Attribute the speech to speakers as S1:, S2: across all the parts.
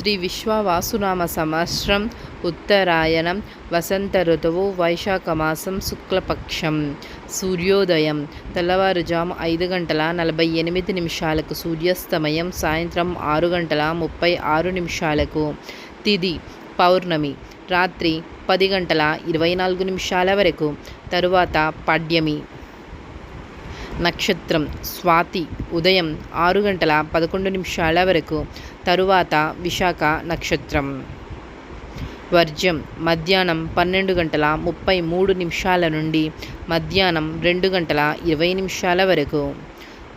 S1: శ్రీ విశ్వావసునామ సంవత్సరం ఉత్తరాయణం వసంత ఋతువు వైశాఖమాసం శుక్లపక్షం. సూర్యోదయం తెల్లవారుజాము 5:48 సూర్యాస్తమయం సాయంత్రం 6:36. తిథి పౌర్ణమి రాత్రి 10:24 వరకు. తరువాత పాడ్యమి. నక్షత్రం స్వాతి ఉదయం 6:11 వరకు. తరువాత విశాఖ నక్షత్రం. వర్జ్యం మధ్యాహ్నం 12:33 నుండి మధ్యాహ్నం 2:20 వరకు.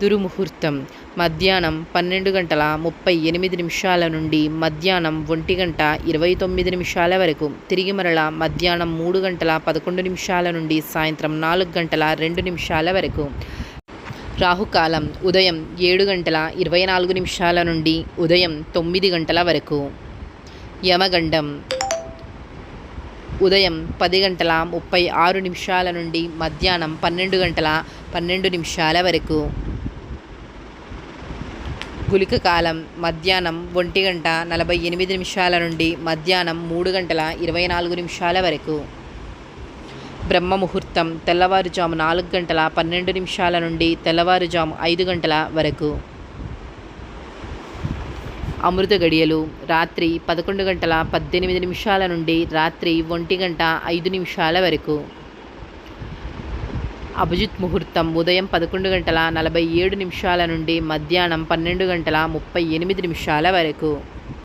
S1: దుర్ముహూర్తం మధ్యాహ్నం 12:38 నుండి మధ్యాహ్నం 1:29 వరకు. తిరిగి మరలా మధ్యాహ్నం 3:11 నుండి సాయంత్రం 4:02 వరకు. రాహుకాలం ఉదయం 7:24 నుండి ఉదయం 9 వరకు. యమగండం ఉదయం 10:36 నుండి మధ్యాహ్నం 12:12 వరకు. గుళిక కాలం మధ్యాహ్నం 1:48 నుండి మధ్యాహ్నం 3:24 వరకు. బ్రహ్మ ముహూర్తం తెల్లవారుజాము 4:12 నుండి తెల్లవారుజాము 5 వరకు. అమృత గడియలు రాత్రి 11:18 నుండి రాత్రి 1:05 వరకు. అభిజిత్ ముహూర్తం ఉదయం 11:47 నుండి మధ్యాహ్నం 12:38 వరకు.